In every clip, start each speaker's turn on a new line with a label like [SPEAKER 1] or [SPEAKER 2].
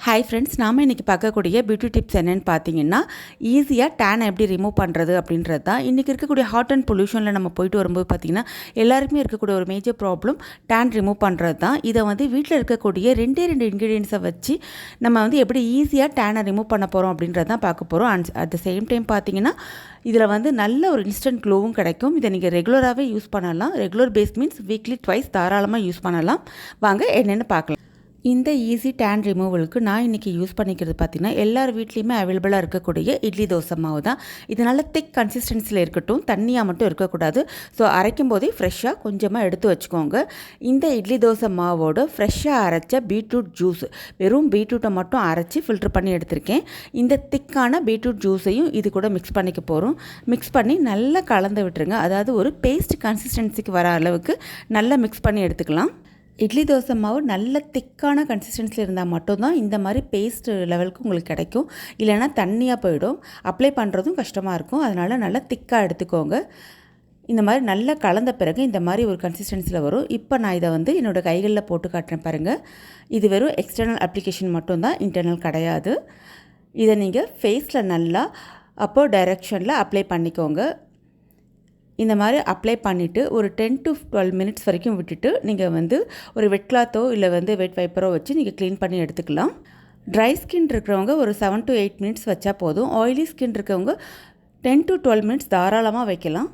[SPEAKER 1] Hi friends, நாம் இன்றைக்கி பார்க்கக்கூடிய பியூட்டி டிப்ஸ் என்னென்னு பார்த்தீங்கன்னா, ஈஸியாக டேனை எப்படி ரிமூவ் பண்ணுறது அப்படின்றது தான். இன்றைக்கி இருக்கக்கூடிய ஹாட் அண்ட் பொல்யூஷனில் நம்ம போயிட்டு வரும்போது பார்த்திங்கன்னா, எல்லாருக்குமே இருக்கக்கூடிய ஒரு மேஜர் ப்ராப்ளம் டேன் ரிமூவ் பண்ணுறது தான். இதை வந்து வீட்டில் இருக்கக்கூடிய ரெண்டே இன்க்ரீடியன்ஸை வச்சு நம்ம வந்து எப்படி ஈஸியாக டேனை ரிமூவ் பண்ண போகிறோம் அப்படின்றது தான் பார்க்க போகிறோம். அட் த சேம் டைம் பார்த்திங்கன்னா, இதில் வந்து நல்ல ஒரு இன்ஸ்டன்ட் க்ளோவும் கிடைக்கும். இதை நீங்கள் ரெகுலராகவே யூஸ் பண்ணலாம். Regular base means weekly twice தாராளமாக யூஸ் பண்ணலாம். வாங்க என்னென்னு பார்க்கலாம். இந்த ஈஸி டேன் ரிமூவலுக்கு நான் இன்றைக்கி யூஸ் பண்ணிக்கிறது பார்த்திங்கன்னா, எல்லார் வீட்லேயுமே அவைலபிளாக இருக்கக்கூடிய இட்லி தோசை மாவு தான். இது நல்ல திக் கன்சிஸ்டன்சியில் இருக்கட்டும், தண்ணியாக மட்டும் இருக்கக்கூடாது. ஸோ அரைக்கும் போதே ஃப்ரெஷ்ஷாக கொஞ்சமாக எடுத்து வச்சுக்கோங்க. இந்த இட்லி தோசை மாவோட ஃப்ரெஷ்ஷாக அரைச்ச பீட்ரூட் ஜூஸ், வெறும் பீட்ரூட்டை மட்டும் அரைச்சி ஃபில்ட்ரு பண்ணி எடுத்திருக்கேன். இந்த திக்கான பீட்ரூட் ஜூஸையும் இது கூட மிக்ஸ் பண்ணிக்க போகிறோம். மிக்ஸ் பண்ணி நல்லா கலந்து விட்டுருங்க. அதாவது ஒரு பேஸ்ட் கன்சிஸ்டன்சிக்கு வர அளவுக்கு நல்லா மிக்ஸ் பண்ணி எடுத்துக்கலாம். இட்லி தோசை மாவு நல்ல திக்கான கன்சிஸ்டன்சியில் இருந்தால் மட்டும்தான் இந்த மாதிரி பேஸ்ட் லெவலுக்கு உங்களுக்கு கிடைக்கும். இல்லைனா தண்ணியாக போயிடும். அப்ளை பண்ணுறதும் கஷ்டமாக இருக்கும். அதனால் நல்லா திக்காக எடுத்துக்கோங்க. இந்த மாதிரி நல்லா கலந்த பிறகு இந்த மாதிரி ஒரு கன்சிஸ்டன்சியில் வரும். இப்போ நான் இதை வந்து என்னோடய கைகளில் போட்டு காட்டுறேன் பாருங்கள். இது வெறும் எக்ஸ்டர்னல் அப்ளிகேஷன் மட்டும்தான், இன்டர்னல் கிடையாது. இதை நீங்கள் ஃபேஸில் நல்லா அப்போ டைரெக்ஷனில் அப்ளை பண்ணிக்கோங்க. இந்த மாதிரி அப்ளை பண்ணிவிட்டு ஒரு 10 to 12 மினிட்ஸ் வரைக்கும் விட்டுட்டு நீங்கள் வந்து ஒரு வெட் கிளாத்தோ இல்லை வந்து வெட் வைப்பரோ வச்சு நீங்கள் க்ளீன் பண்ணி எடுத்துக்கலாம். ட்ரை ஸ்கின் இருக்கிறவங்க ஒரு 7 to 8 மினிட்ஸ் வச்சா போதும். ஆயிலி ஸ்கின் இருக்கிறவங்க 10 to 12 மினிட்ஸ் தாராளமாக வைக்கலாம்.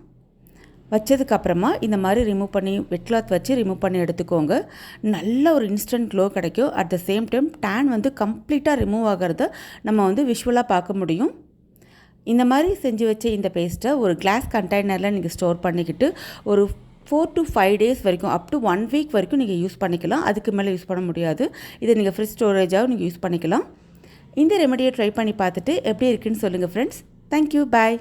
[SPEAKER 1] வச்சதுக்கப்புறமா இந்த மாதிரி ரிமூவ் பண்ணி வெட் கிளாத் வச்சு ரிமூவ் பண்ணி எடுத்துக்கோங்க. நல்ல ஒரு இன்ஸ்டன்ட் க்ளோ கிடைக்கும். At the same time tan வந்து கம்ப்ளீட்டாக ரிமூவ் ஆகிறத நம்ம வந்து விஷுவலாக பார்க்க முடியும். இந்த மாதிரி செஞ்சு வச்ச இந்த பேஸ்ட்டை ஒரு கிளாஸ் கண்டெய்னரில் நீங்கள் ஸ்டோர் பண்ணிக்கிட்டு ஒரு 4 to 5 டேஸ் வரைக்கும், அப் டு 1 வீக் வரைக்கும் நீங்கள் யூஸ் பண்ணிக்கலாம். அதுக்கு மேலே யூஸ் பண்ண முடியாது. இதை நீங்கள் ஃப்ரிட்ஜ் ஸ்டோரேஜாகவும் நீங்கள் யூஸ் பண்ணிக்கலாம். இந்த ரெமடியை ட்ரை பண்ணி பார்த்துட்டு எப்படி இருக்குன்னு சொல்லுங்கள் ஃப்ரெண்ட்ஸ். தேங்க்யூ, பாய்.